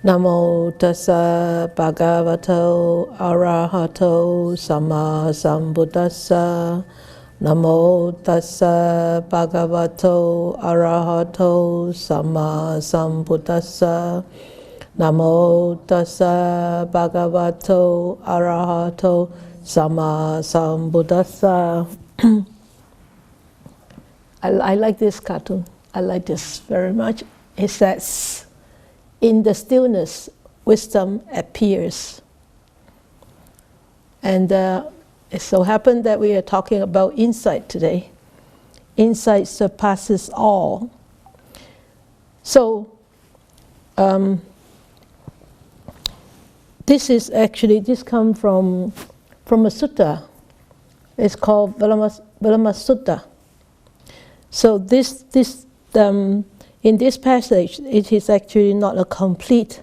Namo tassa bhagavato arahato sama sambuddhassa. Namo tassa bhagavato arahato sama sambuddhassa. Namo tassa bhagavato arahato sama sambuddhassa. I like this cartoon. I like this very much. It says, in the stillness, wisdom appears. And it so happened that we are talking about insight today. Insight surpasses all. So, this comes from a sutta. It's called Vellama Sutta. So in this passage, it is actually not a complete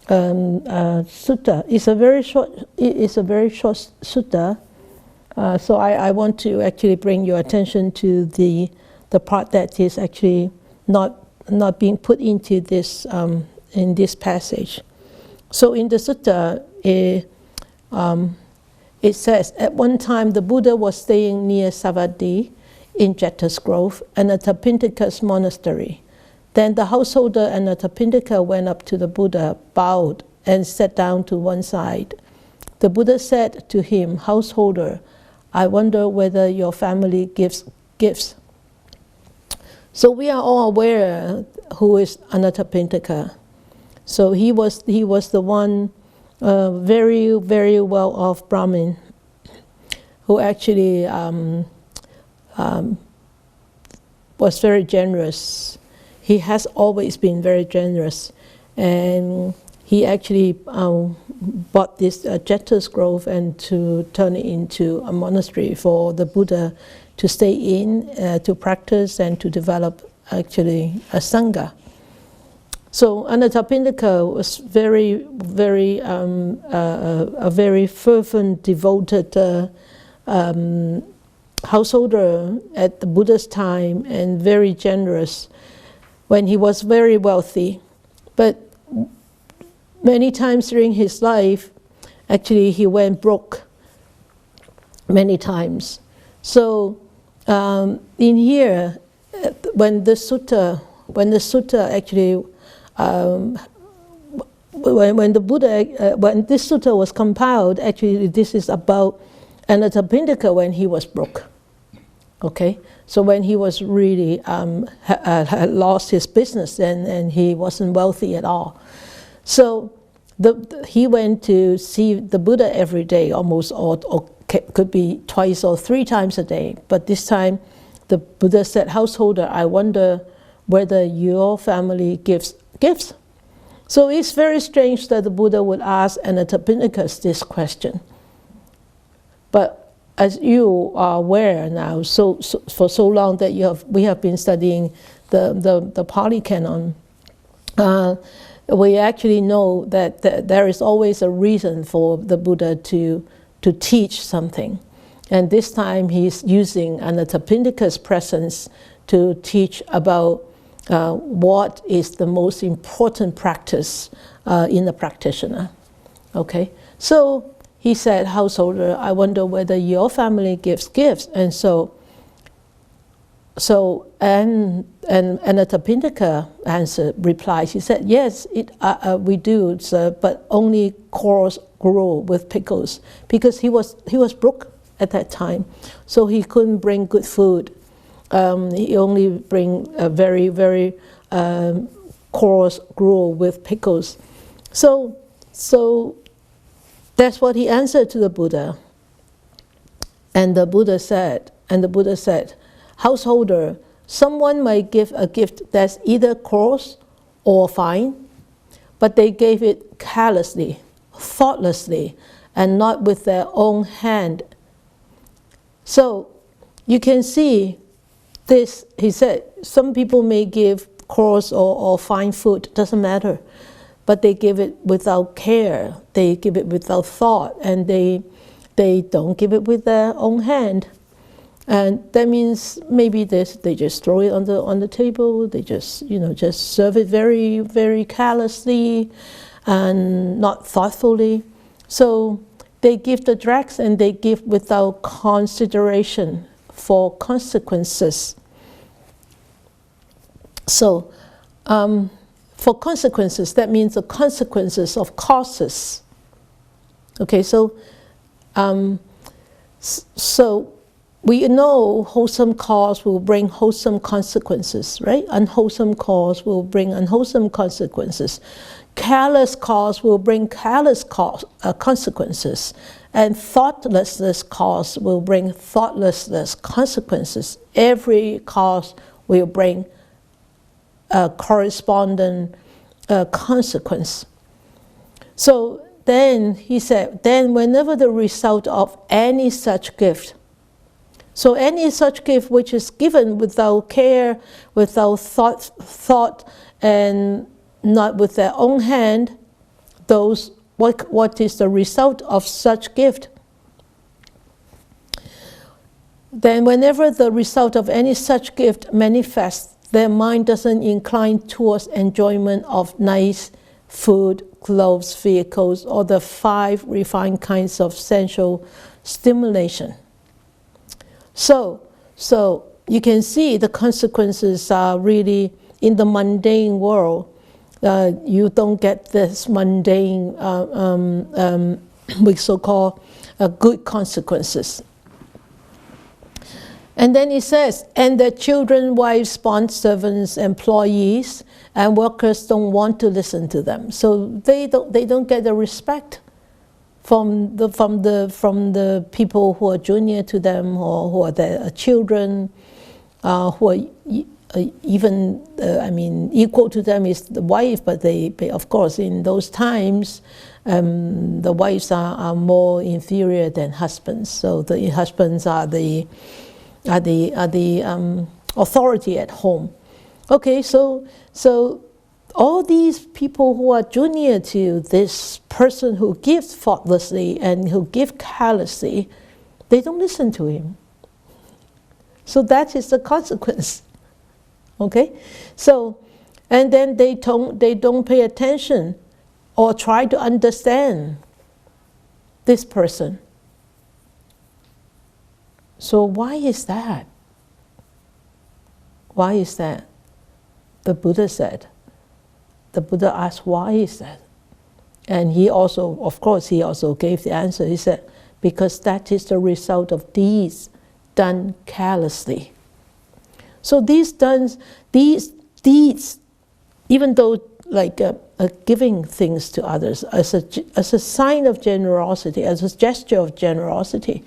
sutta. It's a very short sutta. So I want to actually bring your attention to the part that is actually not being put into this in this passage. So in the sutta, it says, at one time the Buddha was staying near Savatthi in Jeta's Grove, Anathapindika's monastery. Then the householder Anathapindika went up to the Buddha, bowed, and sat down to one side. The Buddha said to him, householder, I wonder whether your family gives gifts. So we are all aware who is Anathapindika. So he was the one very, very well-off Brahmin who actually was very generous. He has always been very generous, and he actually bought this Jeta's Grove and to turn it into a monastery for the Buddha to stay in, to practice and to develop actually a sangha. So Anathapindika was a very fervent, devoted householder at the Buddha's time, and very generous when he was very wealthy. But many times during his life, actually he went broke many times. So in here, when the sutta actually when this sutta was compiled, actually this is about Anathapindika when he was broke. Okay, so when he was really had lost his business and he wasn't wealthy at all. So he went to see the Buddha every day, almost, or could be twice or three times a day. But this time, the Buddha said, householder, I wonder whether your family gives gifts. So it's very strange that the Buddha would ask Anathapindika this question. But as you are aware now, so for so long that we have been studying the Pali Canon, we actually know that there is always a reason for the Buddha to teach something. And this time he's using Anathapindika's presence to teach about what is the most important practice in a practitioner. Okay, so he said, householder, I wonder whether your family gives gifts. And Anathapindika replies, he said, yes, we do, sir, but only coarse gruel with pickles, because he was broke at that time, so he couldn't bring good food. He only bring a very, very coarse gruel with pickles. So that's what he answered to the Buddha. And the Buddha said, householder, someone might give a gift that's either coarse or fine, but they gave it carelessly, thoughtlessly, and not with their own hand. So you can see this, he said, some people may give coarse or fine food, doesn't matter, but they give it without care, they give it without thought, and they don't give it with their own hand. And that means maybe they just throw it on the table. They just just serve it very, very carelessly and not thoughtfully. So they give the dregs, and they give without consideration for consequences. So for consequences, that means the consequences of causes. Okay, so so we know wholesome cause will bring wholesome consequences, right? Unwholesome cause will bring unwholesome consequences. Careless cause will bring careless consequences. And thoughtlessness cause will bring thoughtlessness consequences. Every cause will bring a corresponding consequence. So then he said, then whenever the result of any such gift, so any such gift which is given without care, without thought, and not with their own hand, what is the result of such gift? Then whenever the result of any such gift manifests, their mind doesn't incline towards enjoyment of nice food, clothes, vehicles, or the 5 refined kinds of sensual stimulation. So you can see the consequences are really in the mundane world. You don't get this mundane, we so-called good consequences. And then he says, and their children, wives, bond servants, employees, and workers don't want to listen to them. So they don't get the respect from the people who are junior to them, or who are their children, who are even equal to them is the wife, but they of course in those times the wives are more inferior than husbands. So the husbands are the authority at home. Okay, so all these people who are junior to this person who gives thoughtlessly and who gives carelessly, they don't listen to him. So that is the consequence. Okay, so and then they don't pay attention or try to understand this person. So why is that? Why is that? The Buddha said. The Buddha asked, why is that? And he also, of course, he also gave the answer. He said, because that is the result of deeds done carelessly. So these deeds, even though like giving things to others as a sign of generosity, as a gesture of generosity,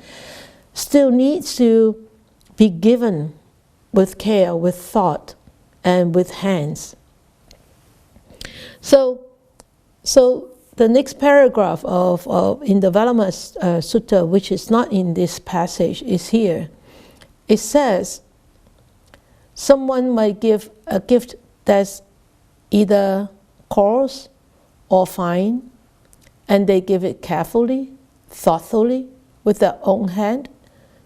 still needs to be given with care, with thought, and with hands. So the next paragraph in the Dhamma Sutta, which is not in this passage, is here. It says, someone might give a gift that's either coarse or fine, and they give it carefully, thoughtfully, with their own hand.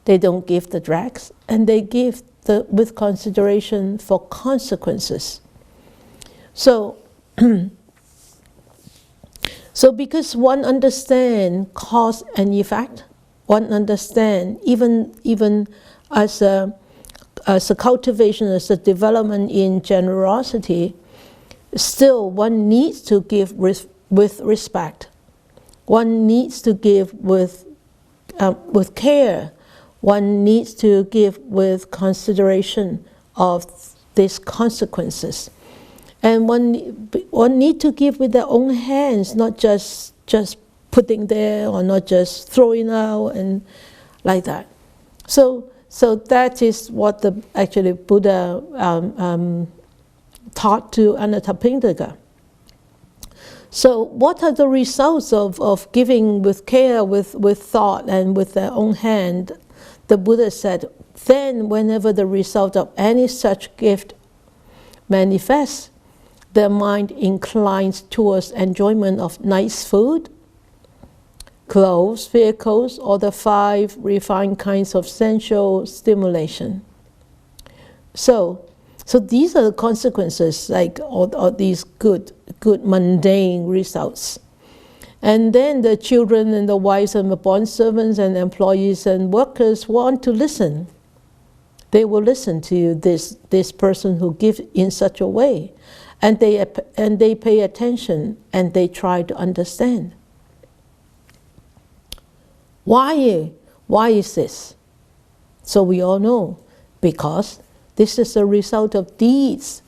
They don't give the dregs, and they give with consideration for consequences. So, so because one understands cause and effect, one understands even as a cultivation, as a development in generosity, still one needs to give with respect. One needs to give with care. One needs to give with consideration of these consequences. And one need to give with their own hands, not just putting there, or not just throwing out and like that. So that is what the actually Buddha taught to Anathapindika. So what are the results of giving with care, with thought, and with their own hand? The Buddha said, then whenever the result of any such gift manifests, their mind inclines towards enjoyment of nice food, clothes, vehicles, or the 5 refined kinds of sensual stimulation. So these are the consequences, like all these good mundane results. And then the children and the wives and the bond servants and employees and workers want to listen. They will listen to this person who gives in such a way, and they pay attention and they try to understand. Why is this? So we all know, because this is a result of deeds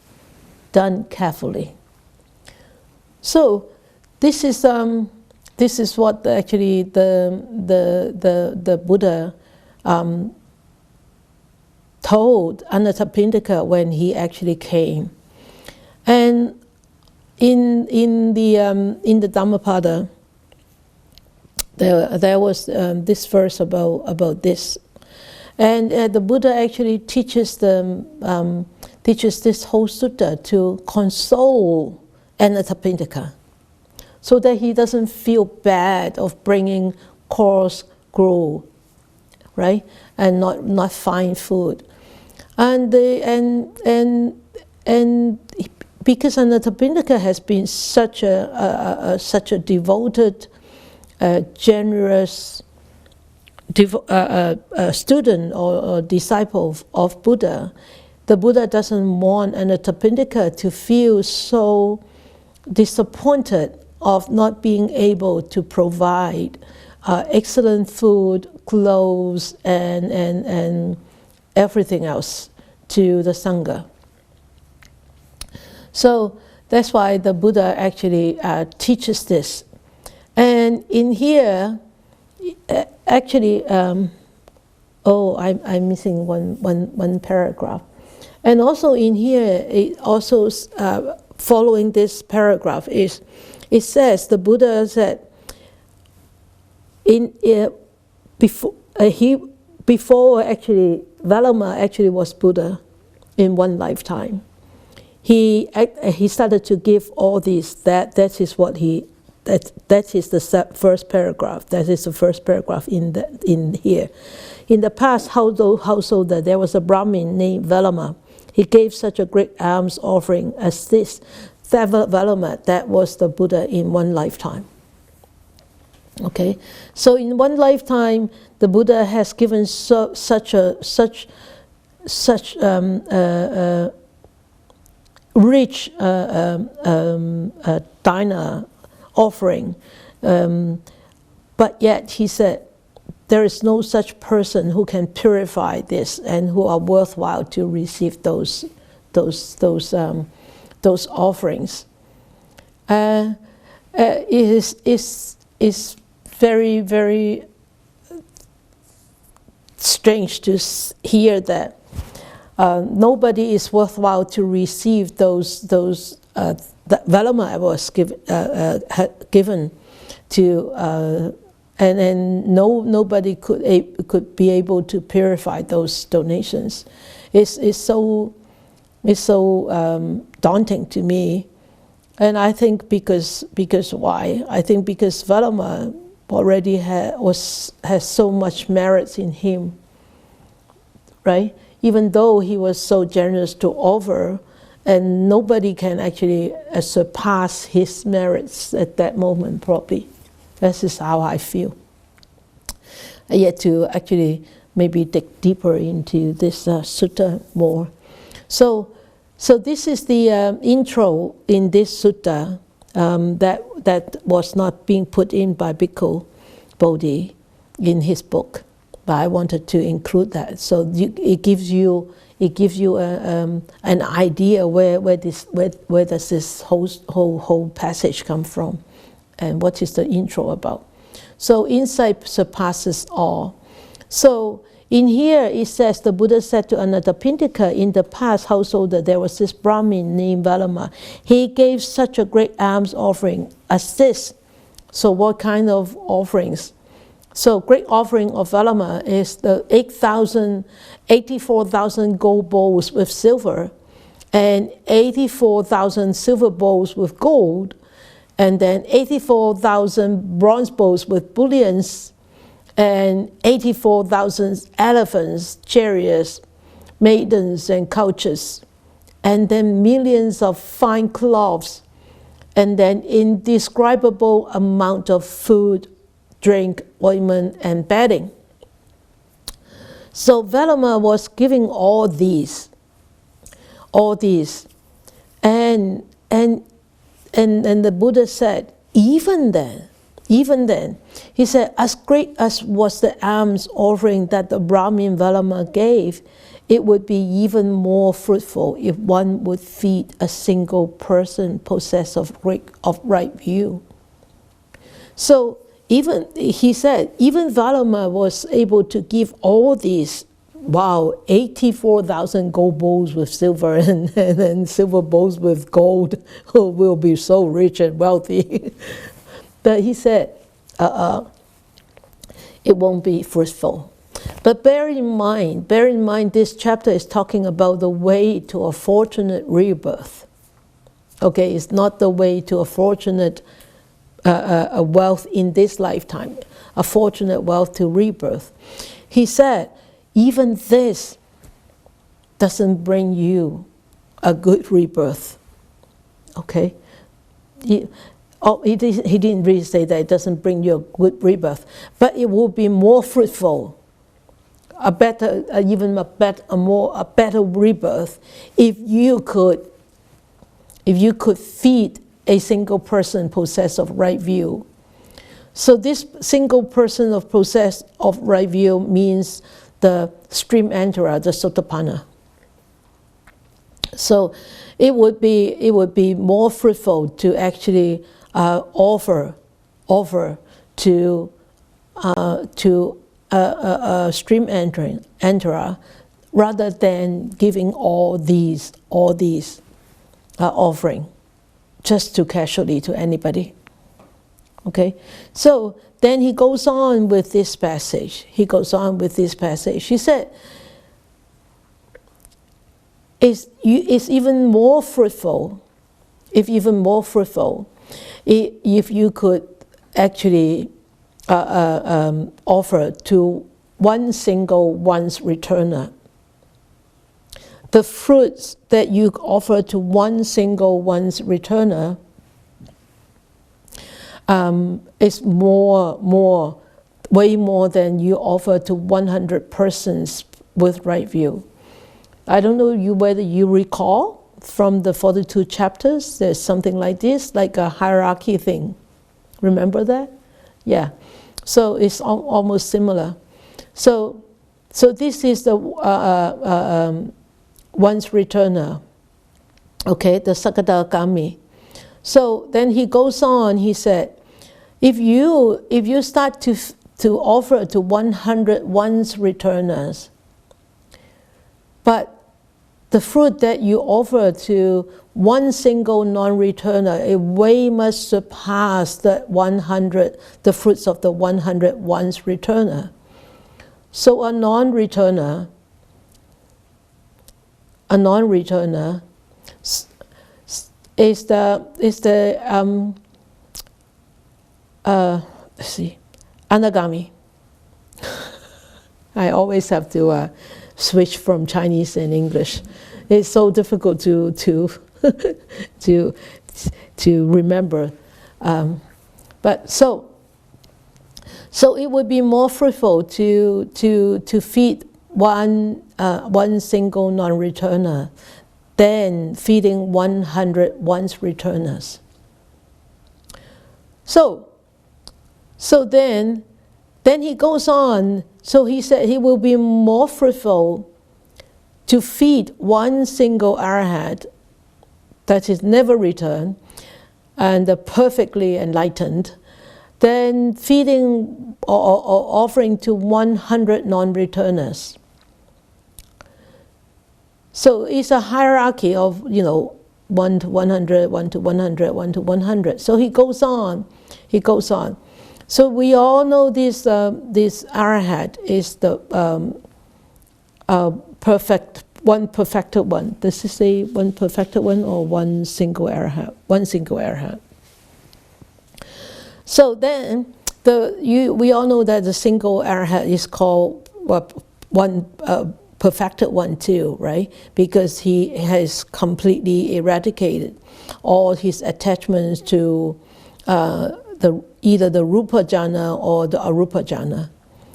done carefully. So this is what actually the Buddha told Anathapindika when he actually came. And in the Dhammapada, there was this verse about this, and the Buddha actually teaches this whole sutta to console Anathapindika, so that he doesn't feel bad of bringing coarse gruel, right, and not fine food, and because Anathapindika has been such a devoted, generous student or disciple of Buddha, the Buddha doesn't want Anathapindika to feel so disappointed of not being able to provide excellent food, clothes, and everything else to the Sangha. So that's why the Buddha actually teaches this. And in here, actually, I'm missing one paragraph. And also in here, it also following this paragraph it says, the Buddha said, before actually Valama actually was Buddha in one lifetime. He started to give all these. That is what he. That is the first paragraph. That is the first paragraph in here. In the past household, there was a Brahmin named Valama. He gave such a great alms offering as this. Valama, that was the Buddha in one lifetime. Okay, so in one lifetime, the Buddha has given such rich dana offering, but yet he said there is no such person who can purify this and who are worthwhile to receive those offerings. It is very, very strange to hear that nobody is worthwhile to receive those that Valama was given to, and nobody could be able to purify those donations. It's so daunting to me, and I think because why? I think because Valama already has so much merits in him, right? Even though he was so generous to offer, and nobody can actually surpass his merits at that moment, probably. This is how I feel. Yet to actually maybe dig deeper into this sutta more. So this is the intro in this sutta that was not being put in by Bhikkhu Bodhi in his book, but I wanted to include that. So it gives you an idea where does this whole passage come from, and what is the intro about. So insight surpasses all. So in here it says, the Buddha said to Anathapindika, in the past household there was this Brahmin named Valama. He gave such a great alms offering as this. So what kind of offerings? So great offering of Valama is the 84,000 gold bowls with silver, and 84,000 silver bowls with gold, and then 84,000 bronze bowls with bullions, and 84,000 elephants, chariots, maidens, and couches, and then millions of fine cloths, and then indescribable amount of food, drink, ointment, and bedding. So Velama was giving all these, and the Buddha said, even then, he said, as great as was the alms offering that the Brahmin Velama gave, it would be even more fruitful if one would feed a single person possessed of right view. So he said, even Velama was able to give all these, 84,000 gold bowls with silver and silver bowls with gold, who will be so rich and wealthy. But he said, it won't be fruitful. But bear in mind, this chapter is talking about the way to a fortunate rebirth. Okay, it's not the way to a fortunate a wealth in this lifetime, a fortunate wealth to rebirth. He said, even this doesn't bring you a good rebirth. Okay? He didn't really say that it doesn't bring you a good rebirth, but it will be more fruitful, a better rebirth if you could feed a single person possessed of right view. So this single person possessed of right view means the stream enterer, the Sotapanna. So it would be more fruitful to actually offer to a stream enterer rather than giving all these offering just too casually to anybody. Okay, so then he goes on with this passage. He said, it's even more fruitful, if you could actually offer to one single once returner. The fruits that you offer to one single once returner is way more than you offer to 100 persons with right view. I don't know whether you recall from the 42 chapters, there's something like this, like a hierarchy thing. Remember that? Yeah. So it's almost similar. So this is the once returner, okay, the Sakadagami. So then he goes on, he said, if you start to offer to 100 once returners, but the fruit that you offer to one single non-returner, it way must surpass the fruits of the 100 once returner. So a non-returner is the anagami. I always have to switch from Chinese and English. It's so difficult to remember. But so it would be more fruitful to feed one single non-returner than feeding 100 once returners. So then he goes on. So he said he will be more fruitful to feed one single arhat that is never returned and perfectly enlightened than feeding or offering to 100 non-returners. So it's a hierarchy of 1 to 100, 1 to 100, 1 to 100. So he goes on. So we all know this arhat is the perfected one. Does it say one perfected one or one single arhat? One single arhat. So then, we all know that the single arahat is called perfected one too, right? Because he has completely eradicated all his attachments to either the rupa jhana or the arupa jhana.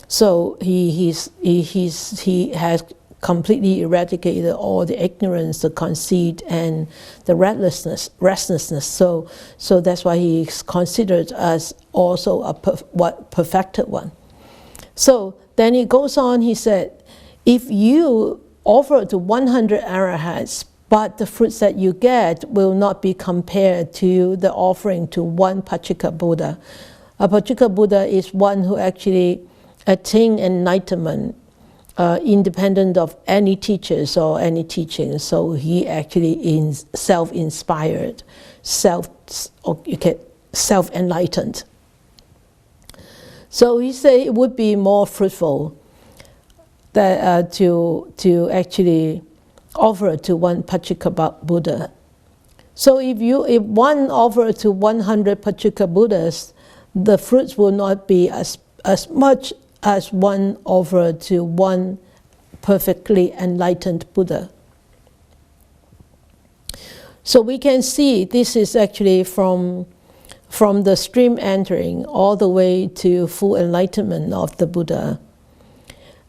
So he has completely eradicated all the ignorance, the conceit, and the restlessness. So that's why he is considered as also a perfected one. So then he goes on. He said, if you offer to 100 arahats, but the fruits that you get will not be compared to the offering to one Pachika Buddha. A Pachika Buddha is one who actually attained enlightenment independent of any teachers or any teachings. So he actually is self-inspired, self-enlightened. So he said it would be more fruitful that to actually offer to one Pachika Buddha. So if one offer to 100 Pachika Buddhas, the fruits will not be as much as one offer to one perfectly enlightened Buddha. So we can see this is actually from the stream entering all the way to full enlightenment of the Buddha.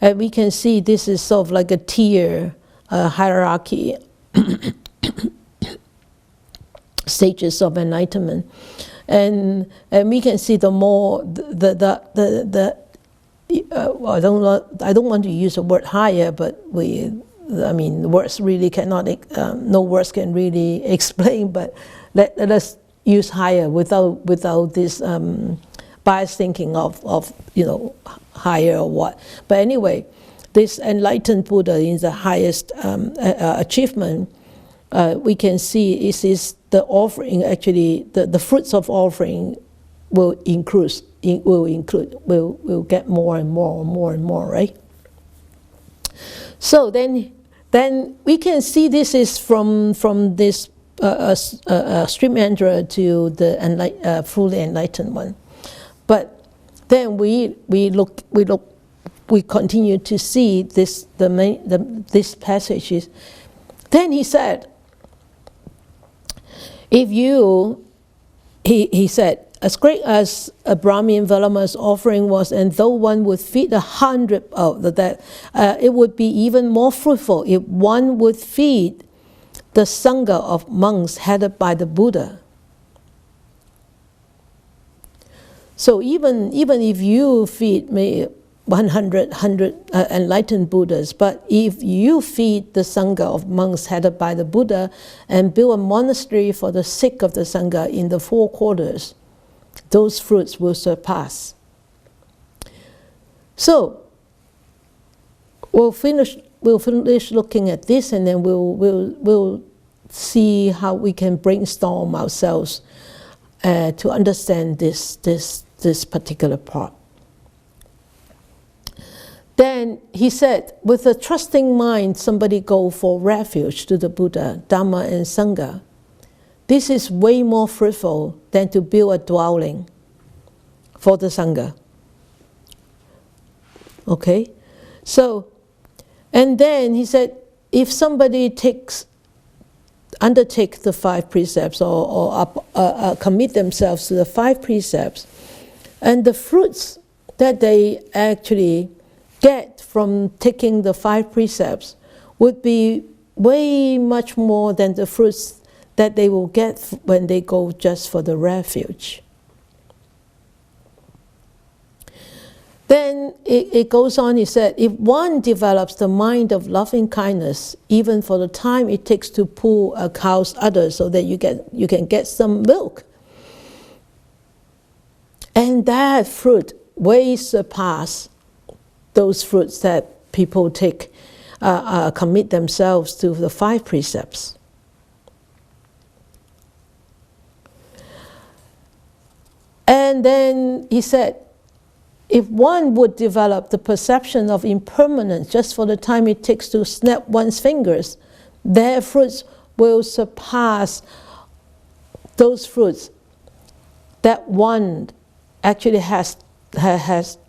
And we can see this is sort of like a tier, hierarchy, stages of enlightenment. And we can see the more I don't want to use the word higher, but words really cannot, no words can really explain, but let us use higher without this biased thinking of higher or what. But anyway, this enlightened Buddha is the highest achievement. We can see is the offering, actually the fruits of offering will get more and more, right? So then we can see this is from this stream enterer to the fully enlightened one. But then we continue to see this this passages. Then he said, he said, as great as a Brahmin Velama's offering was, and though one would feed 100, it would be even more fruitful if one would feed the Sangha of monks headed by the Buddha. So even if you feed 100 enlightened Buddhas, but if you feed the Sangha of monks headed by the Buddha and build a monastery for the sake of the Sangha in the four quarters, those fruits will surpass. So we'll finish looking at this, and then we'll see how we can brainstorm ourselves to understand this particular part. Then he said, with a trusting mind, somebody go for refuge to the Buddha, Dhamma, and Sangha. This is way more fruitful than to build a dwelling for the Sangha. Okay? So, and then he said, if somebody undertake the 5 precepts or commit themselves to the 5 precepts, and the fruits that they actually get from taking the 5 precepts would be way much more than the fruits that they will get when they go just for the refuge. Then it goes on, he said, if one develops the mind of loving kindness, even for the time it takes to pull a cow's udder so that you can get some milk, and that fruit way surpass those fruits that people take, commit themselves to the 5 precepts. And then he said, if one would develop the perception of impermanence just for the time it takes to snap one's fingers, their fruits will surpass those fruits that one actually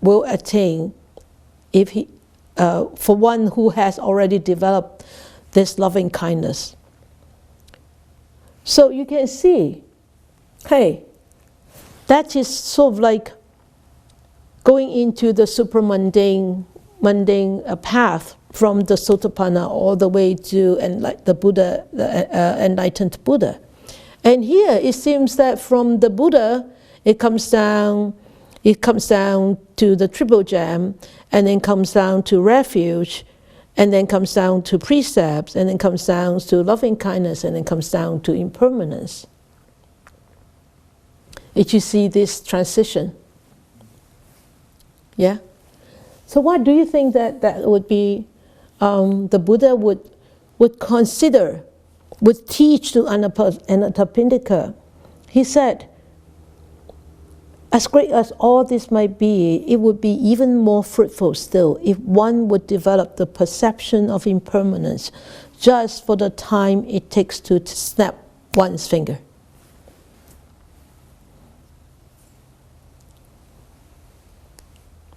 will attain if he, for one who has already developed this loving kindness. So you can see, hey, that is sort of like going into the supramundane path from the Sotapanna all the way to the Buddha, enlightened Buddha. And here it seems that from the Buddha, it comes down to the triple gem, and then comes down to refuge, and then comes down to precepts, and then comes down to loving kindness, and then comes down to impermanence. Did you see this transition? Yeah? So what do you think that would be, the Buddha would consider, would teach to Anathapindika? He said, as great as all this might be, it would be even more fruitful still if one would develop the perception of impermanence just for the time it takes to snap one's finger.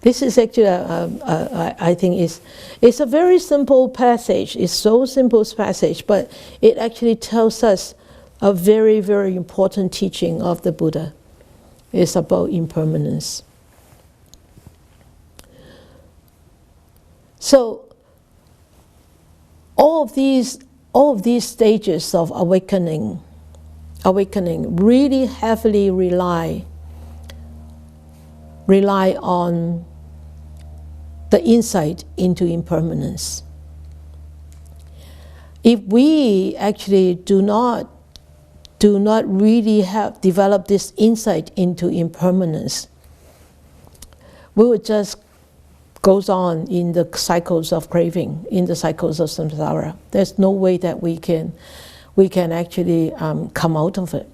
This is actually, I think, it's a very simple passage. It's so simple passage, but it actually tells us a very, very important teaching of the Buddha. It's about impermanence. So all of these stages of awakening really heavily rely on the insight into impermanence. If we actually do not really have developed this insight into impermanence, we would just goes on in the cycles of craving, in the cycles of samsara. There's no way that we can actually come out of it.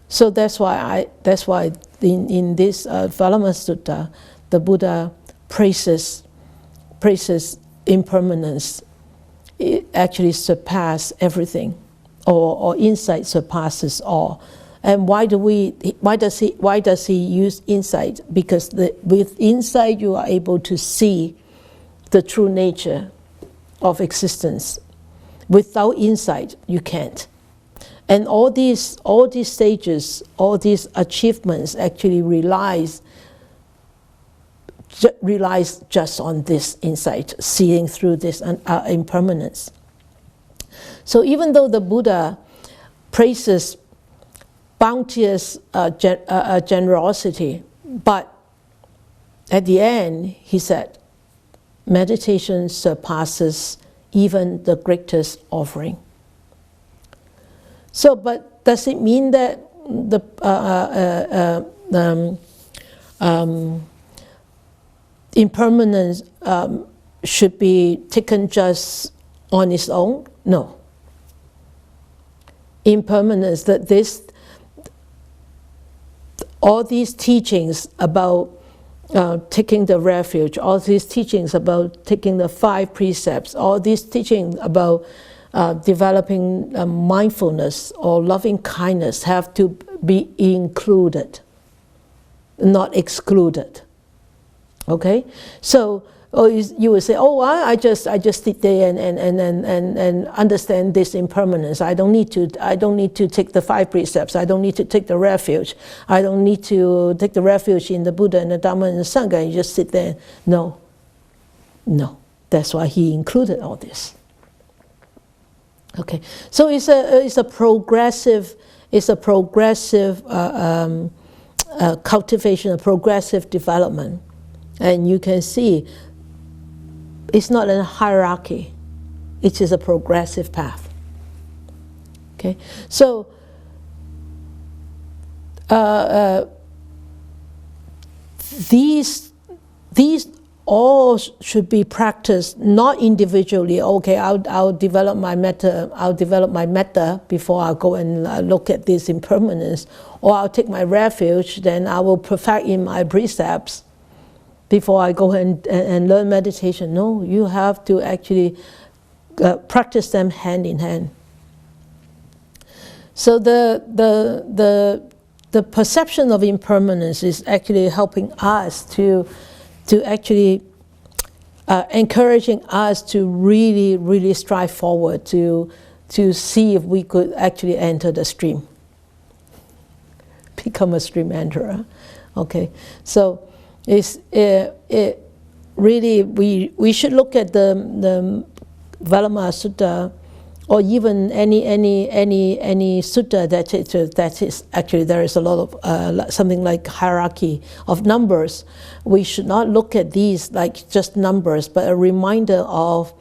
So that's why in this Valama Sutta, the Buddha praises impermanence. It actually surpasses everything, or insight surpasses all. And why does he use insight? Because with insight you are able to see the true nature of existence. Without insight you can't. And all these stages, all these achievements actually relies just on this insight, seeing through this impermanence. So even though the Buddha praises bounteous generosity, but at the end he said, meditation surpasses even the greatest offering. So, but does it mean that the impermanence should be taken just on its own? No. Impermanence, all these teachings about taking the refuge, all these teachings about taking the 5 precepts, all these teachings about developing mindfulness or loving kindness have to be included, not excluded. Okay, so you would say, oh, I just sit there and understand this impermanence. I don't need to take the 5 precepts. I don't need to take the refuge. I don't need to take the refuge in the Buddha and the Dhamma and the Sangha. You just sit there. No. That's why he included all this. Okay, so it's a progressive cultivation, a progressive development, and you can see it's not a hierarchy; it is a progressive path. Okay, so these all should be practiced not individually. Okay, I'll develop my metta. I'll develop my metta before I go and look at this impermanence, or I'll take my refuge. Then I will perfect in my precepts before I go and learn meditation. No, you have to actually practice them hand in hand. So the the perception of impermanence is actually helping us to actually encouraging us to really strive forward to see if we could actually enter the stream, become a stream enterer. Okay, so it really we should look at the Valamaya Sutta, or even any sutta that is actually, there is a lot of something like hierarchy of numbers. We should not look at these like just numbers, but a reminder of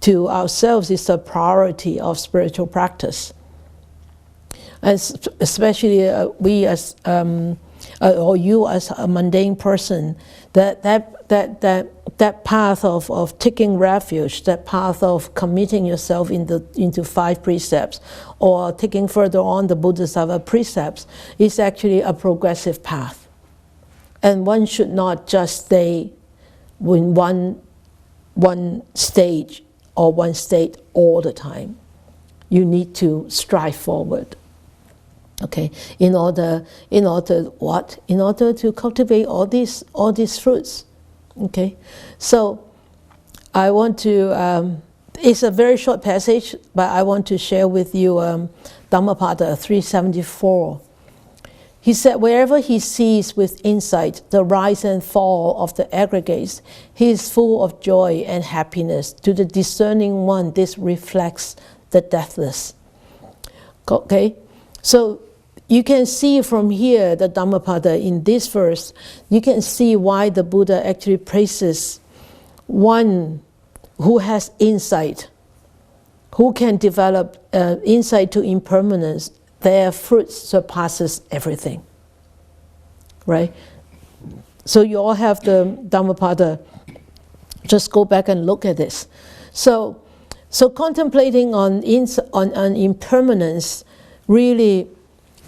to ourselves is the priority of spiritual practice. Especially we as or you as a mundane person, that path of taking refuge, that path of committing yourself into 5 precepts, or taking further on the Bodhisattva precepts, is actually a progressive path. And one should not just stay in one stage or one state all the time. You need to strive forward. Okay, in order what? In order to cultivate all these fruits. Okay, so I want to. It's a very short passage, but I want to share with you Dhammapada 374. He said, wherever he sees with insight the rise and fall of the aggregates, he is full of joy and happiness. To the discerning one, this reflects the deathless. Okay, so you can see from here, the Dhammapada in this verse, you can see why the Buddha actually praises one who has insight, who can develop insight to impermanence. Their fruit surpasses everything, right? So you all have the Dhammapada. Just go back and look at this. So contemplating on impermanence, really,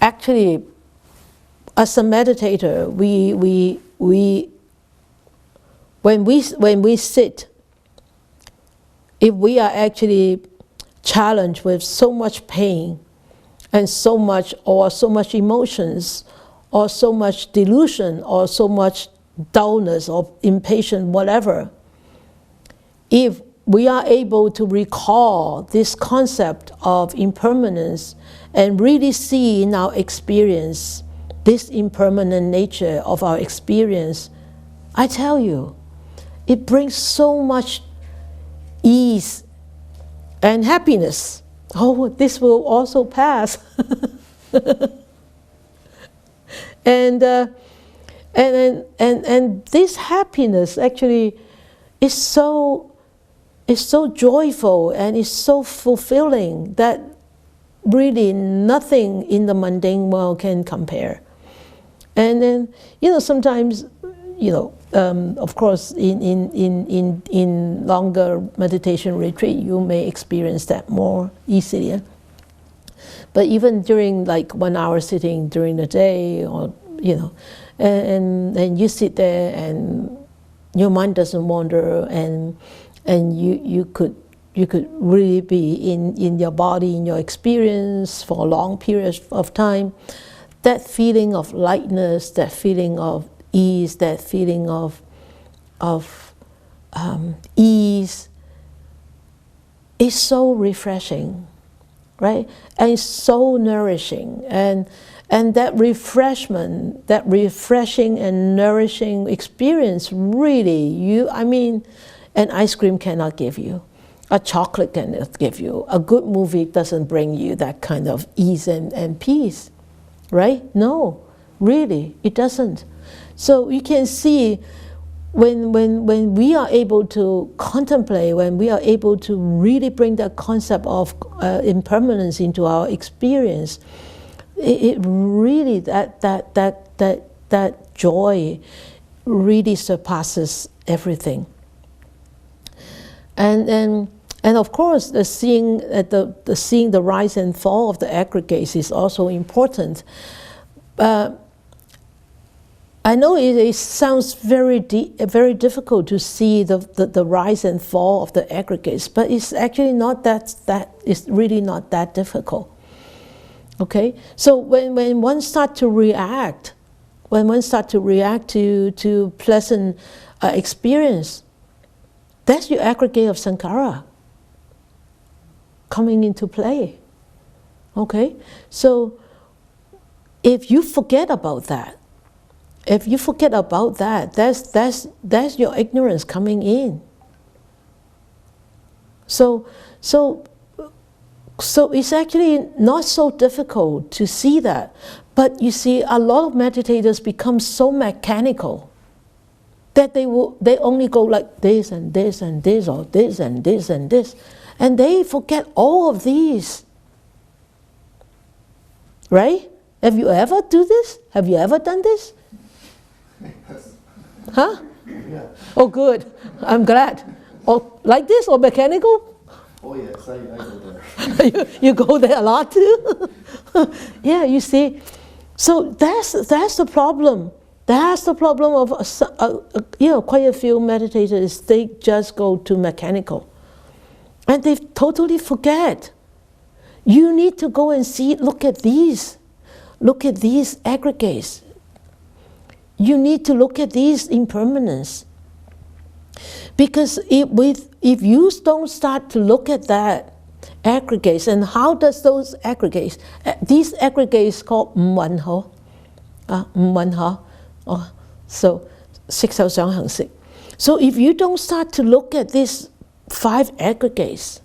actually, as a meditator, when we sit, if we are actually challenged with so much pain and so much emotions, or so much delusion, or so much dullness or impatience, whatever, if we are able to recall this concept of impermanence and really see in our experience this impermanent nature of our experience, I tell you, it brings so much ease and happiness. Oh, this will also pass. and this happiness actually is so joyful and is so fulfilling that really nothing in the mundane world can compare. And then, sometimes, of course, in longer meditation retreat, you may experience that more easily. But even during like 1 hour sitting during the day, or and you sit there and your mind doesn't wander, and you could really be in your body, in your experience for a long period of time. That feeling of lightness, that feeling of ease, that feeling of ease is so refreshing, right? And it's so nourishing. And that refreshment, that refreshing and nourishing experience, really, an ice cream cannot give you. A chocolate cannot give you. A good movie doesn't bring you that kind of ease and peace, right? No, really, it doesn't. So you can see when we are able to contemplate, when we are able to really bring that concept of impermanence into our experience, it really, that joy really surpasses everything. And of course, the seeing the rise and fall of the aggregates is also important. I know it sounds very difficult to see the rise and fall of the aggregates, but it's actually not it's really not that difficult. Okay, so when one starts to react, to pleasant experience, that's your aggregate of sankhara coming into play. Okay, so if you forget about that, that's your ignorance coming in. So it's actually not so difficult to see that. But you see, a lot of meditators become so mechanical that they only go like this and this and this, or this and this and this, and they forget all of these. Right? Have you ever do this? Have you ever done this? Huh? Yeah. Oh, good. I'm glad. Oh, like this or mechanical? Oh yes, I go there. you go there a lot too? Yeah, you see. So that's the problem. That's the problem of quite a few meditators. They just go to mechanical, and they totally forget. You need to go and see. Look at these aggregates. You need to look at these impermanence. Because if you don't start to look at that aggregates, and how does those aggregates, these aggregates called manha, so 6手想行識. So if you don't start to look at these 5 aggregates,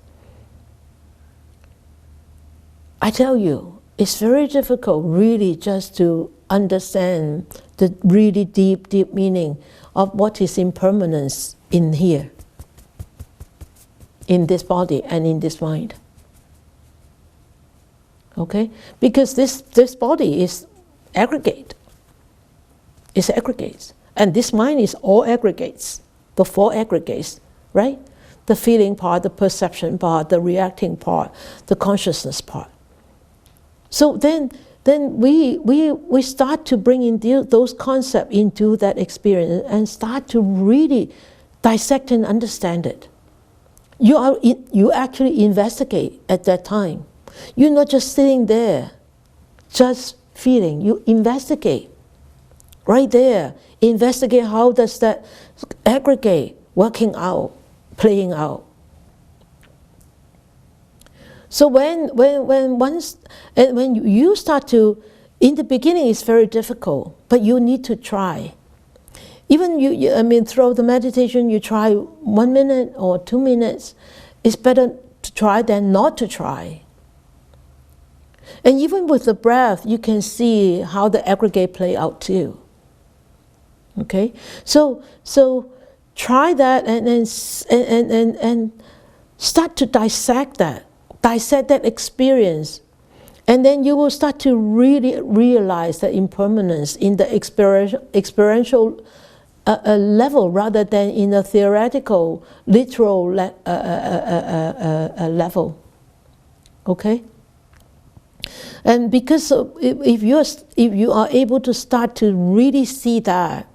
I tell you, it's very difficult really just to understand the really deep meaning of what is impermanence in here, in this body and in this mind. Okay? Because this body is aggregate. It's aggregates. And this mind is all aggregates, the 4 aggregates, right? The feeling part, the perception part, the reacting part, the consciousness part. So then we start to bring in those concepts into that experience and start to really dissect and understand it. You actually investigate at that time. You're not just sitting there, just feeling. You investigate right there. Investigate how does that aggregate working out, playing out. So when you start to, in the beginning it's very difficult, but you need to try. Even throughout the meditation, you try 1 minute or 2 minutes. It's better to try than not to try. And even with the breath, you can see how the aggregate play out too. Okay, so try that and start to dissect that experience, and then you will start to really realize the impermanence in the experiential level rather than in a theoretical, literal level. Okay, and because if you are able to start to really see that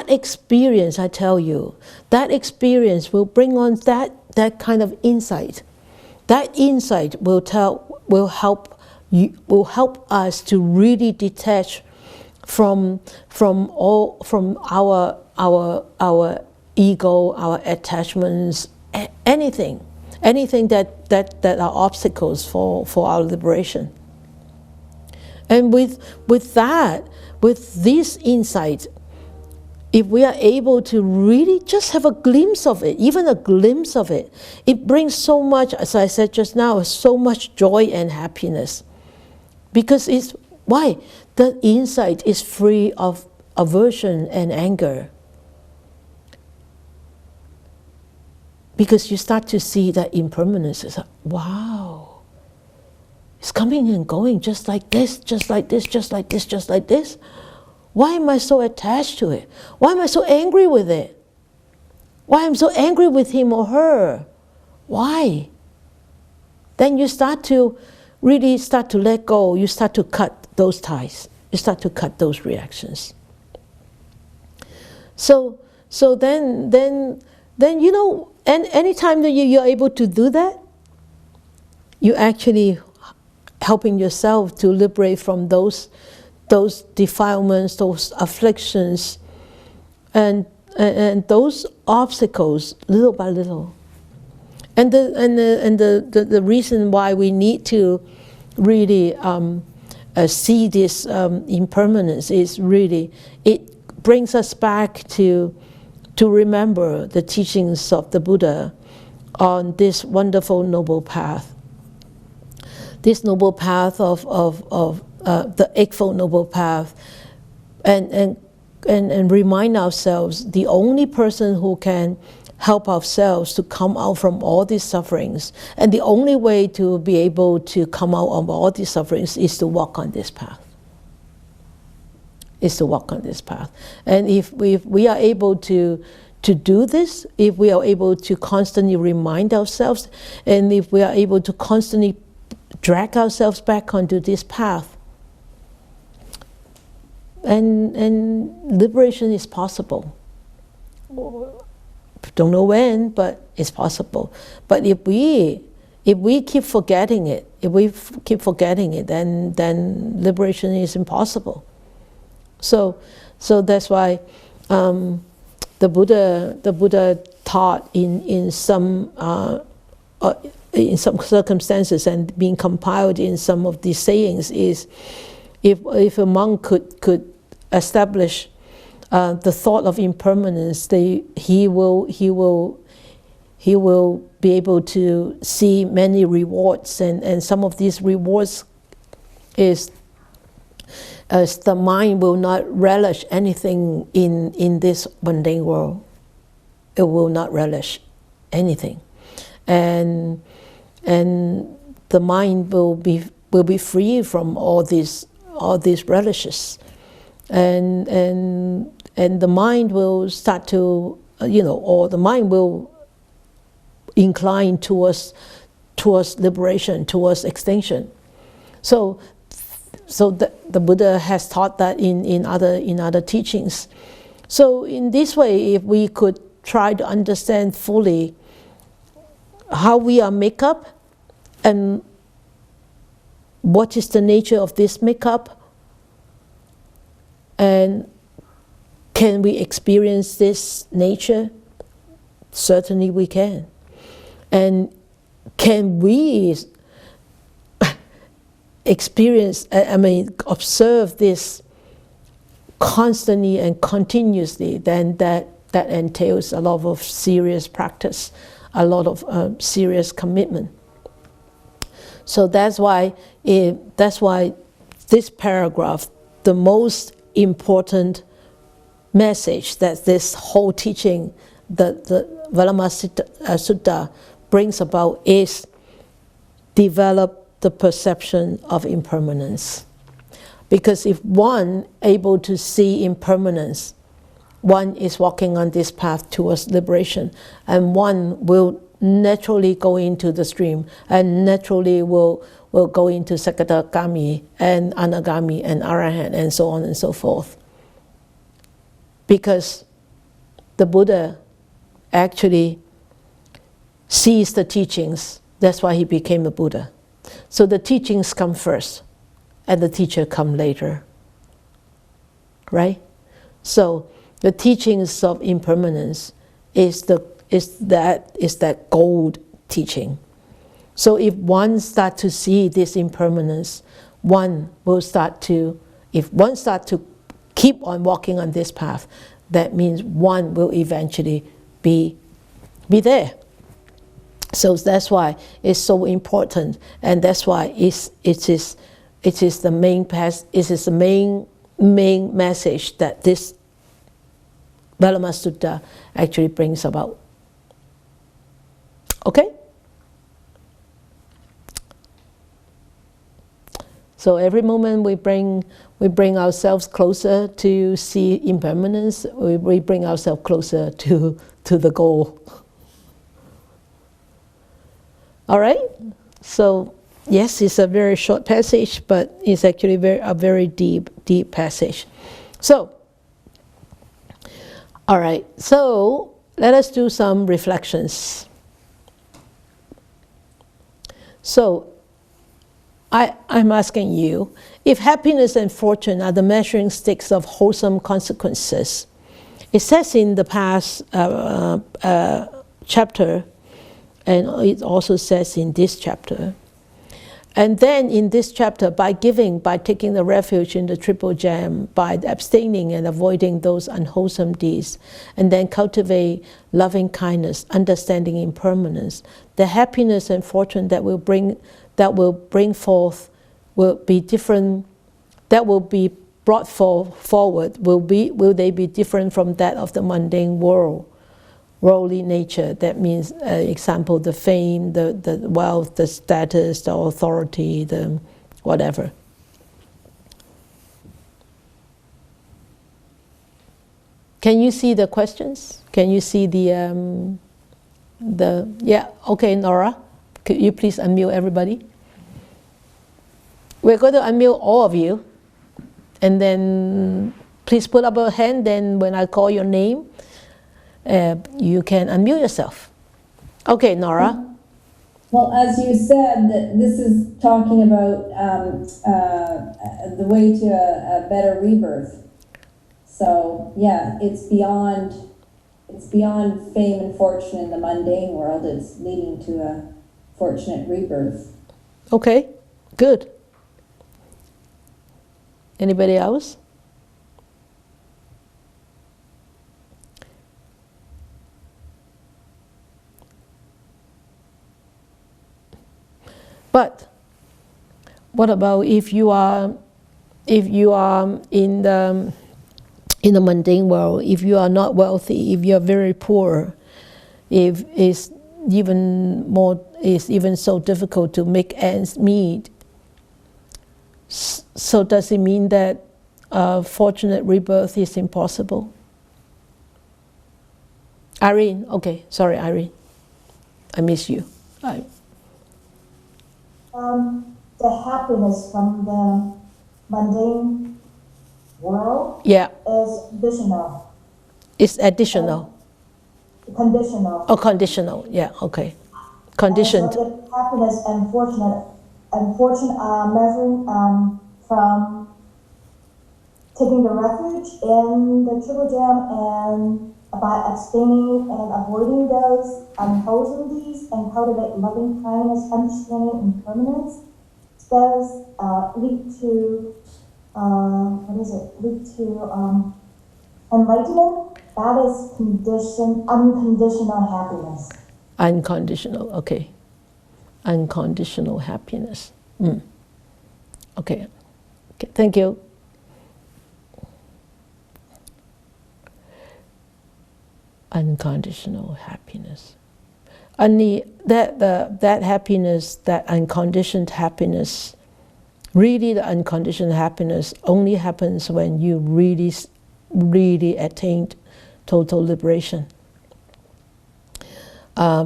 experience, I tell you, that experience will bring on that kind of insight. That insight will help us to really detach from our ego, our attachments, anything that are obstacles for our liberation. And with this insight, if we are able to really just have a glimpse of it, even a glimpse of it, it brings so much, as I said just now, so much joy and happiness. Because why? The insight is free of aversion and anger. Because you start to see that impermanence is like, wow, it's coming and going just like this, just like this, just like this, just like this. Why am I so attached to it? Why am I so angry with it? Why am I so angry with him or her? Why? Then you start to really let go. You start to cut those ties. You start to cut those reactions. So then you know, and anytime that you're able to do that, you actually helping yourself to liberate from those defilements, those afflictions, and those obstacles, little by little. And the reason why we need to really see this impermanence is really, it brings us back to remember the teachings of the Buddha on this wonderful noble path. This noble path of the Eightfold Noble Path, and remind ourselves the only person who can help ourselves to come out from all these sufferings, and the only way to be able to come out of all these sufferings is to walk on this path. Is to walk on this path. And if we are able to do this, if we are able to constantly remind ourselves, and if we are able to constantly drag ourselves back onto this path, and liberation is possible. Don't know when, but it's possible. But if we keep forgetting it, then liberation is impossible. So that's why the Buddha taught in some circumstances, and being compiled in some of these sayings, is if a monk could establish the thought of impermanence, he will be able to see many rewards, and some of these rewards is as the mind will not relish anything in this mundane world. It will not relish anything, and the mind will be free from all these relishes, and the mind will start to or the mind will incline towards liberation, towards extinction. So the Buddha has taught that in other teachings. So in this way, if we could try to understand fully how we are made up, and what is the nature of this makeup, and can we experience this nature? Certainly we can. And can we experience, observe this constantly and continuously? Then that entails a lot of serious practice, a lot of serious commitment. So that's why this paragraph, the most important message that this whole teaching, the Vallama Sutta brings about, is develop the perception of impermanence. Because if one able to see impermanence, one is walking on this path towards liberation, and one will naturally go into the stream, and naturally will go into Sakadagami and Anagami and Arahant and so on and so forth. Because the Buddha actually sees the teachings. That's why he became a Buddha. So the teachings come first, and the teacher come later. Right? So the teachings of impermanence is that gold teaching. So if one start to see this impermanence, if one start to keep on walking on this path, that means one will eventually be there. So that's why it's so important, and that's why it is the main message that this Vallama Sutta actually brings about. Okay? So every moment we bring ourselves closer to see impermanence, we bring ourselves closer to the goal. All right? So yes, it's a very short passage, but it's actually a very deep passage. So, all right, so let us do some reflections. So, I'm asking you, if happiness and fortune are the measuring sticks of wholesome consequences, it says in the past chapter, and it also says in this chapter, and then in this chapter, by giving, by taking the refuge in the triple gem, by abstaining and avoiding those unwholesome deeds, and then cultivate loving kindness, understanding impermanence, the happiness and fortune that will bring forth will be different. That will be brought forward. Will they be different from that of the mundane world? Worldly nature, that means, example, the fame, the wealth, the status, the authority, the whatever. Can you see the questions? Can you see the yeah, okay, Nora, could you please unmute everybody? We're going to unmute all of you, and then please put up a hand, then when I call your name, you can unmute yourself. Okay, Nora. Well, as you said, this is talking about the way to a better rebirth. So yeah, it's beyond fame and fortune in the mundane world. It's leading to a fortunate rebirth. Okay, good. Anybody else? But what about if you are in the mundane world, if you are not wealthy, if you are very poor, if it's even so difficult to make ends meet? So does it mean that fortunate rebirth is impossible? Irene, okay, sorry, Irene, I miss you. The happiness from the mundane world, yeah, is additional. It's additional. Conditional. Oh, conditional. Yeah. Okay. Conditioned. So the happiness and fortune are measuring from taking the refuge in the triple gem and by abstaining and avoiding those unwholesome deeds and cultivate loving kindness, understanding impermanence. Does lead to lead to enlightenment. That is unconditional happiness. Unconditional. Okay. Unconditional happiness. Okay. Thank you. Unconditional happiness. Only that happiness, that unconditioned happiness, really the unconditioned happiness only happens when you really attained total liberation.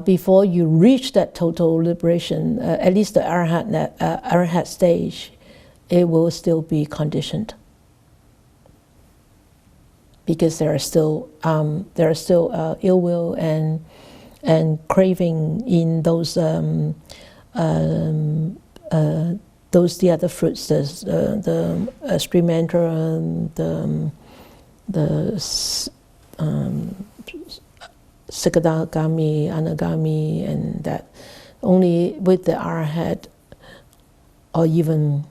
Before you reach that total liberation, at least the arhat stage, it will still be conditioned. Because there are still ill will and craving in those the other fruits, the stream mantra, the Sikadagami, Anagami, and that only with the arhat, or even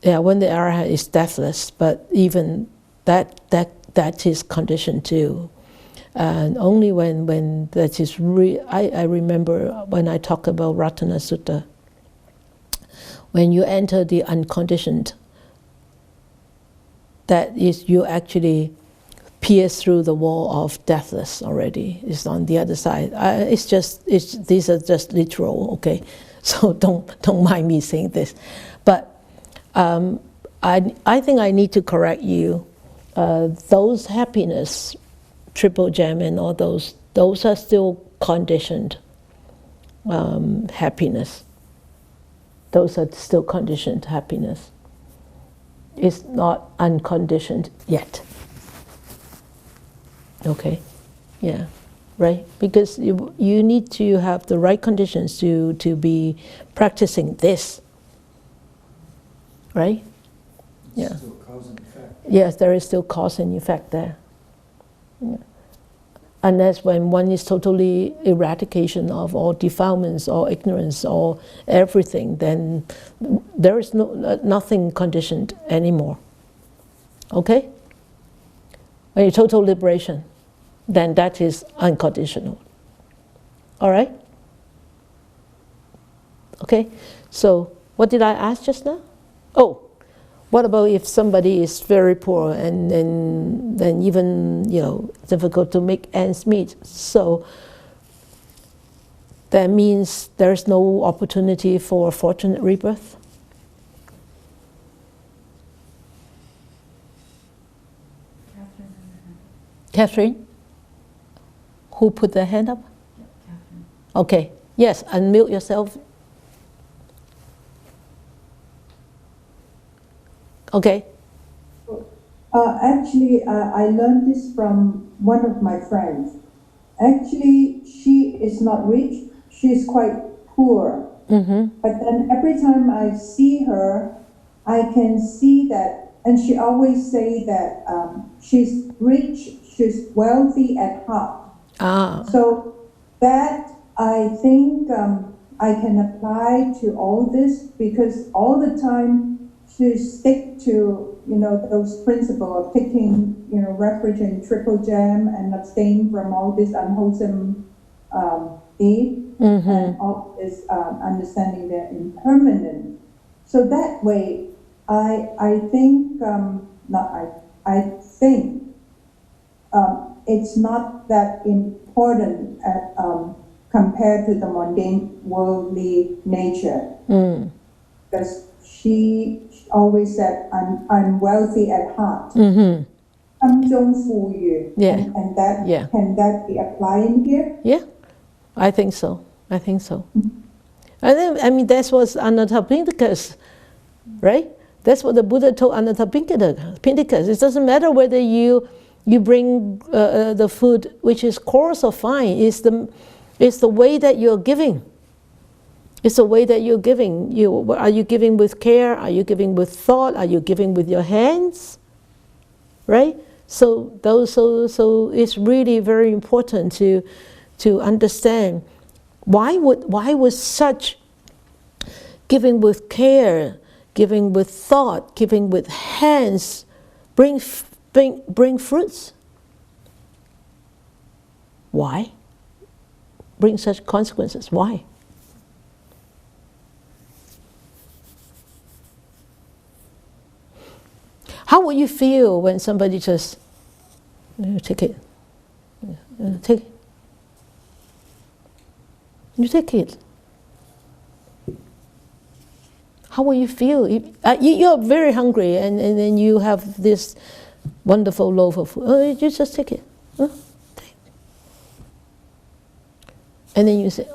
when the arhat is deathless, but even that is conditioned too. And only when that is I remember when I talk about Ratana Sutta, when you enter the unconditioned, that is, you actually pierce through the wall of deathless already. It's on the other side. These are just literal, okay? So don't mind me saying this, but I think I need to correct you. Those happiness, triple gem and all those are still conditioned happiness. Those are still conditioned happiness. It's not unconditioned yet. Okay, yeah. right? Because you need to have the right conditions to be practicing this, right? Yeah. Still cause and effect. Yes, there is still cause and effect there. Yeah. Unless when one is totally eradication of all defilements or ignorance or everything, then there is nothing conditioned anymore. Okay? When you're total liberation, then that is unconditional. All right? Okay? So, what did I ask just now? Oh, what about if somebody is very poor and then even, difficult to make ends meet? So, that means there's no opportunity for fortunate rebirth? Catherine? Who put their hand up? Catherine. Okay. Yes, unmute yourself. Okay. Actually, I learned this from one of my friends. Actually, she is not rich. She is quite poor. Mm-hmm. But then every time I see her, I can see that, and she always say that she's rich, she's wealthy at heart. Ah. So that I think I can apply to all this, because all the time to stick to those principles of taking refuge in triple gem and abstain from all this unwholesome deed, and all this understanding their impermanence. So that way, I think it's not that important compared to the mundane worldly nature. Because she always said, I'm wealthy at heart. Mm-hmm. 心中富裕. Yeah. And that, Yeah. can that be applied in here? Yeah, I think so. I think so. And then, that's what Anathapindika's, right? That's what the Buddha told Anathapindika. It doesn't matter whether you bring the food which is coarse or fine. It's the way that you're giving. It's the way that you're giving. Are you giving with care? Are you giving with thought? Are you giving with your hands? Right? So it's really very important to understand why would such giving with care, giving with thought, giving with hands bring fruits? Why? Bring such consequences? Why? How would you feel when somebody just take it? Take it. You take it. How will you feel? You're very hungry and then you have this wonderful loaf of food. Oh, you just take it. Take. And then you say,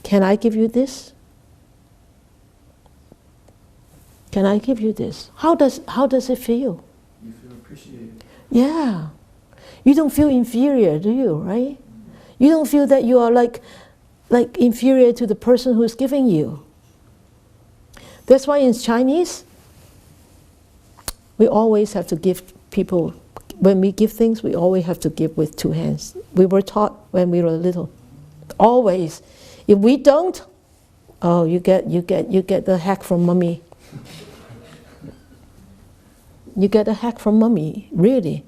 can I give you this? Can I give you this? How does it feel? You feel appreciated. Yeah. You don't feel inferior, do you, right? You don't feel that you are like inferior to the person who's giving you. That's why in Chinese, we always have to give people, when we give things, we always have to give with two hands. We were taught when we were little. Always. If we don't, you get the hack from mommy. You get a hack from mommy, really.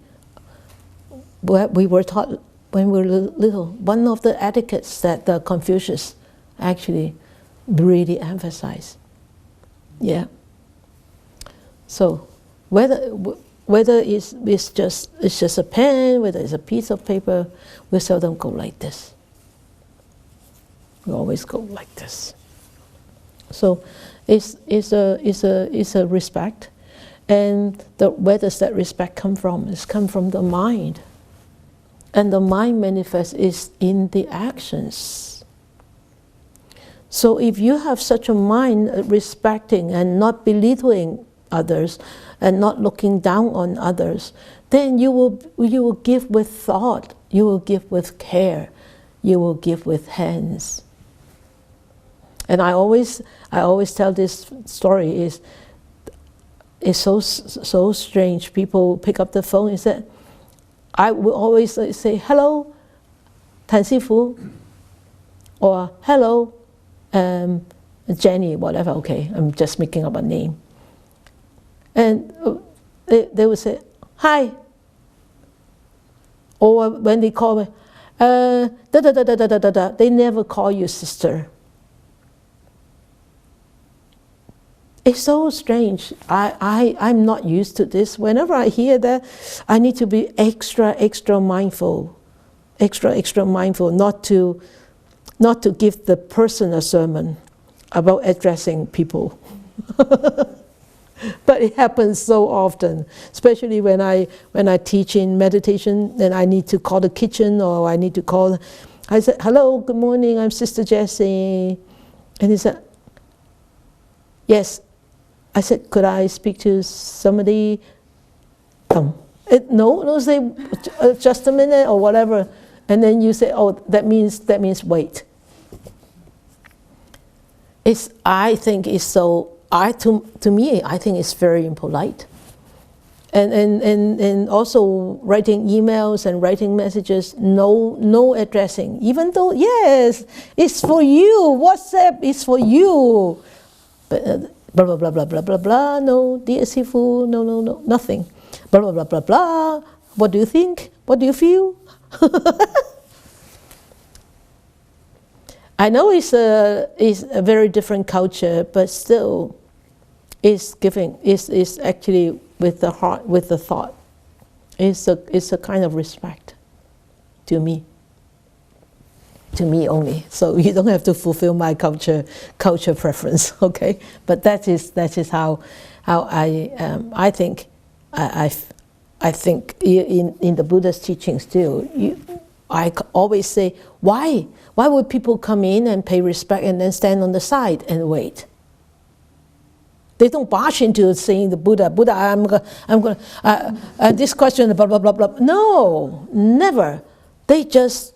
We were taught when we were little. One of the etiquettes that Confucius actually really emphasized. Yeah. So whether it's just a pen, whether it's a piece of paper, we seldom go like this. We always go like this. So it's a respect. And where does that respect come from? It's come from the mind. And the mind manifests is in the actions. So if you have such a mind respecting and not belittling others and not looking down on others, then you will give with thought, you will give with care, you will give with hands. And I always tell this story. It's so strange. People pick up the phone and say, I will always say, hello, Tan Sifu, or hello, Jenny, whatever, okay, I'm just making up a name. And they would say, hi. Or when they call me, they never call you sister. It's so strange. I'm not used to this. Whenever I hear that, I need to be extra mindful, extra mindful, not to give the person a sermon about addressing people. But it happens so often, especially when I teach in meditation, then I need to call the kitchen, or I need to call. I said, hello, good morning, I'm Sister Jessie. And he said, yes. I said, could I speak to somebody? No, say just a minute or whatever. And then you say, oh, that means wait. I think it's so. To me, I think it's very impolite. And also writing emails and writing messages, no addressing. Even though, yes, it's for you. WhatsApp is for you. But blah, blah, blah, blah, blah, blah, blah, no, dear Sifu, no, nothing. Blah, blah, blah, blah, blah. What do you think? What do you feel? I know it's a very different culture, but still, it's actually with the heart, with the thought. It's a kind of respect to me. To me only. So you don't have to fulfill my culture preference, okay? But that is how I think. I think in the Buddha's teachings too. I always say, why would people come in and pay respect and then stand on the side and wait? They don't barge into saying the Buddha, I'm going this question, blah, blah, blah, blah. No, never. They just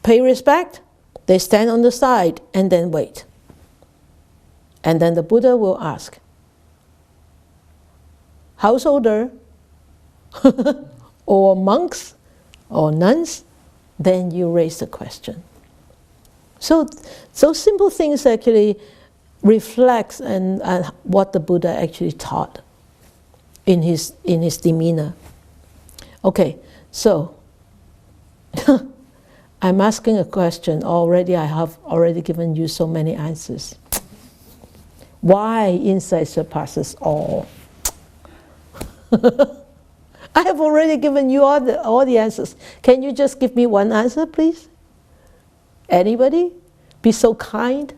pay respect, they stand on the side, and then wait. And then the Buddha will ask, householder, or monks, or nuns, then you raise the question. So simple things actually reflects and what the Buddha actually taught in his demeanor. Okay, so I'm asking a question already. I have already given you so many answers. Why insight surpasses all? I have already given you all the answers. Can you just give me one answer, please? Anybody? Be so kind.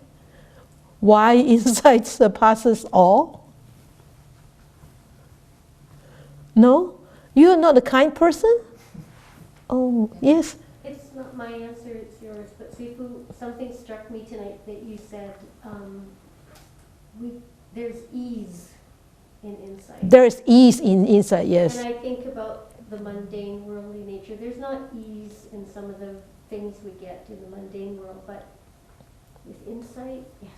Why insight surpasses all? No? You're not a kind person? Oh, yes. It's not my answer, it's yours. But Sifu, something struck me tonight that you said, there's ease in insight. There's ease in insight, yes. And I think about the mundane, worldly nature. There's not ease in some of the things we get in the mundane world, but with insight, yes.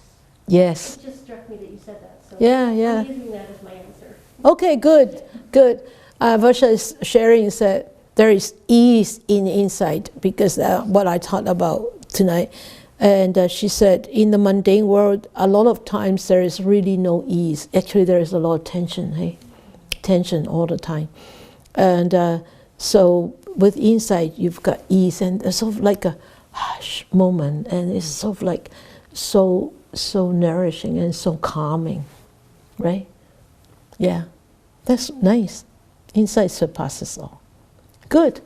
Yes. It just struck me that you said that. So Yeah. I'm using that as my answer. Okay, good. Varsha is sharing said there is ease in insight because what I taught about tonight. And she said in the mundane world, a lot of times there is really no ease. Actually, there is a lot of tension, hey? Tension all the time. And so with insight, you've got ease and it's sort of like a hush moment, and it's sort of like so nourishing and so calming, right? Yeah, that's nice. Insight surpasses all. Good.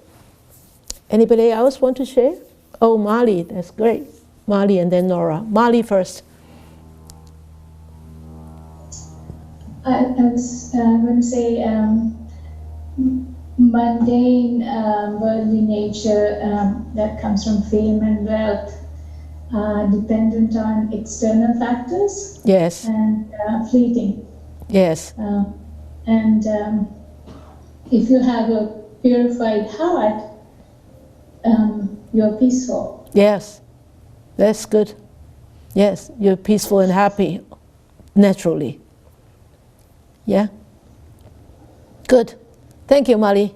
Anybody else want to share? Oh, Mali, that's great. Mali and then Nora. Mali first. I was going to say mundane, worldly nature that comes from fame and wealth, dependent on external factors. Yes. And fleeting. Yes. And if you have a purified heart, you're peaceful. Yes, that's good. Yes, you're peaceful and happy naturally. Yeah? Good. Thank you, Mali.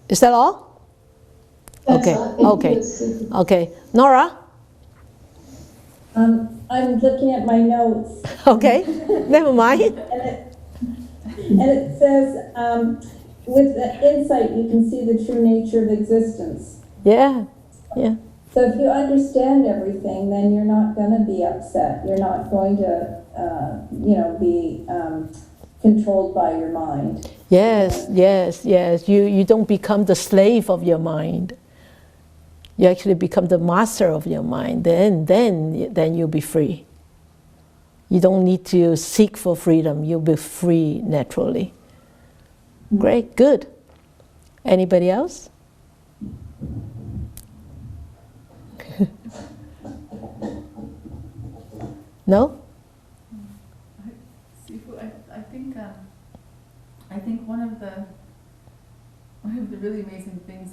Is that all? That's Okay, all. Thank okay. you, Susie. Okay. Nora? I'm looking at my notes, Okay, never mind. and it says, with the insight, you can see the true nature of existence. Yeah, yeah. So if you understand everything, then you're not going to be upset. You're not going to, be controlled by your mind. Yes, yes, yes. You don't become the slave of your mind. You actually become the master of your mind. Then you'll be free. You don't need to seek for freedom. You'll be free naturally. Great, good. Anybody else? No? Sifu, I think one of the really amazing things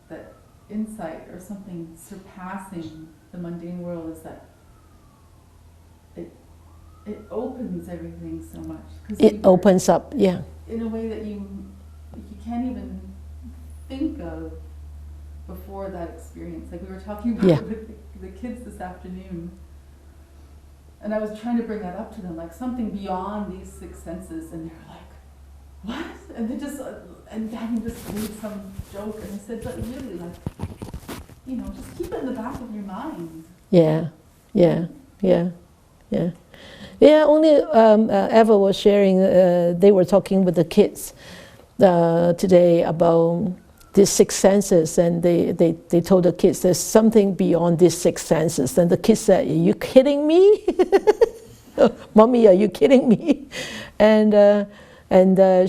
that insight or something surpassing the mundane world is that it opens everything so much. It opens up, yeah. In a way that you can't even think of before that experience. Like we were talking about with the kids this afternoon, and I was trying to bring that up to them, like something beyond these six senses, and they're like, what? And they just, and Daddy just made some joke, and I said, but really, like, just keep it in the back of your mind. Yeah, yeah, yeah, yeah. Yeah, only Eva was sharing, they were talking with the kids today about these six senses, and they told the kids there's something beyond these six senses. And the kids said, are you kidding me? Mommy, are you kidding me? And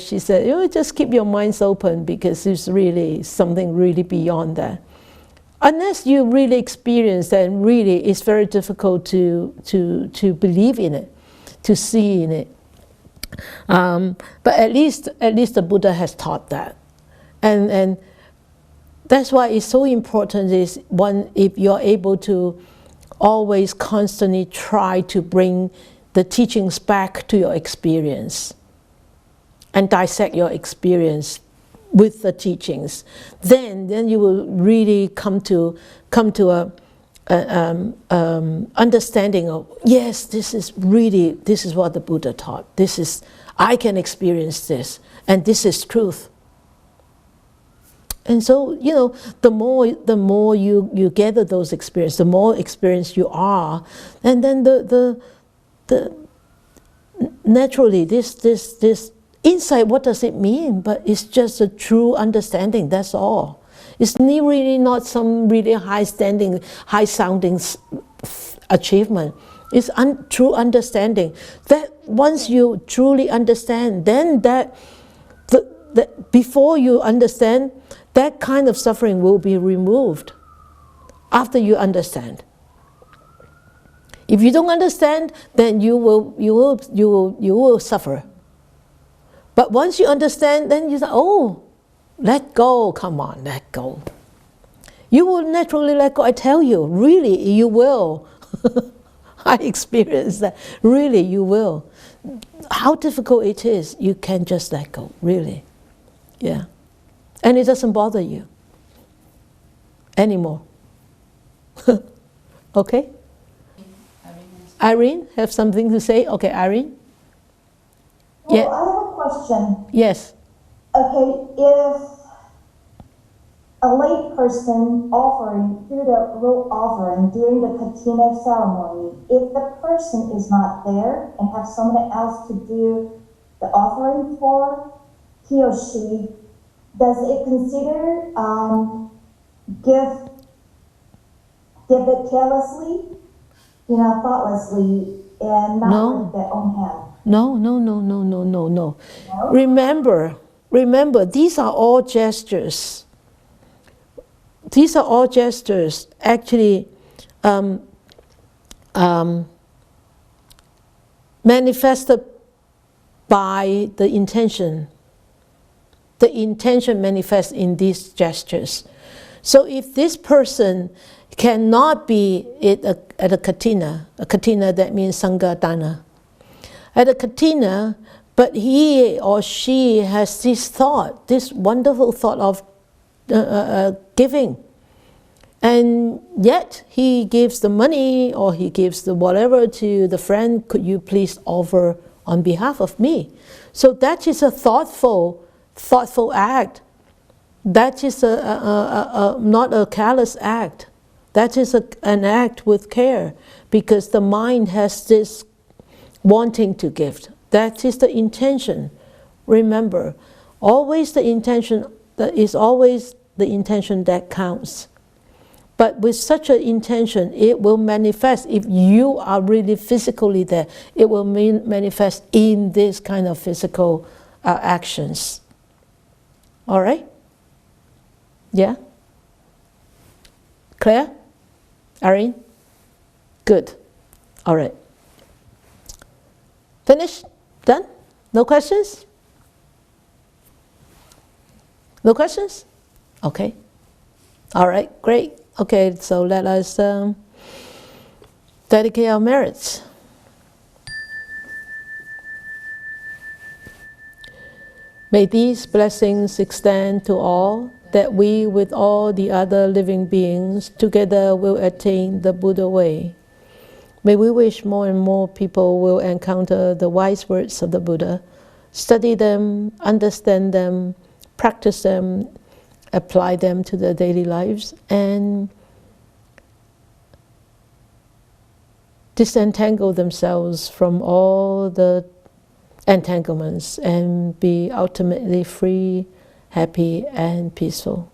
she said, just keep your minds open, because there's really something really beyond that. Unless you really experience that, really it's very difficult to believe in it, to see in it. But at least the Buddha has taught that. And that's why it's so important is, one, if you're able to always constantly try to bring the teachings back to your experience and dissect your experience with the teachings, then you will really come to a understanding of, yes, this is what the Buddha taught. I can experience this, and this is truth. And so, the more you gather those experiences, the more experienced you are, and then the naturally this insight, what does it mean? But it's just a true understanding, that's all. It's really not some really high-sounding achievement. It's true understanding. That once you truly understand, then before you understand, that kind of suffering will be removed after you understand. If you don't understand, then you will suffer. But once you understand, then you say, oh, let go, come on, let go. You will naturally let go, I tell you, really, you will. I experienced that, really, you will. How difficult it is, you can just let go, really. Yeah. And it doesn't bother you anymore. Okay? Irene, have something to say? Okay, Irene? Well, Yeah. I have a question. Yes. Okay, if a lay person through the rope offering during the katina ceremony, if the person is not there and have someone else to do the offering for, he or she, does it consider give it carelessly, thoughtlessly, and not with their own hand? No. No? Remember, these are all gestures. These are all gestures, actually manifested by the intention. The intention manifests in these gestures. So if this person cannot be at a katina that means Sangha Dana, at a katina, but he or she has this thought, this wonderful thought of giving, and yet he gives the money or he gives the whatever to the friend, could you please offer on behalf of me? So that is a thoughtful act. That is not a careless act. That is an act with care, because the mind has this wanting to give. That is the intention. Remember, always the intention, that is always the intention that counts. But with such an intention, it will manifest. If you are really physically there, it will manifest in this kind of physical actions. All right? Yeah? Claire? Irene? Good. All right. Finished? Done? No questions? No questions? Okay. All right, great. Okay, so let us dedicate our merits. May these blessings extend to all, that we with all the other living beings together will attain the Buddha way. May we wish more and more people will encounter the wise words of the Buddha, study them, understand them, practice them, apply them to their daily lives, and disentangle themselves from all the entanglements and be ultimately free, happy, and peaceful.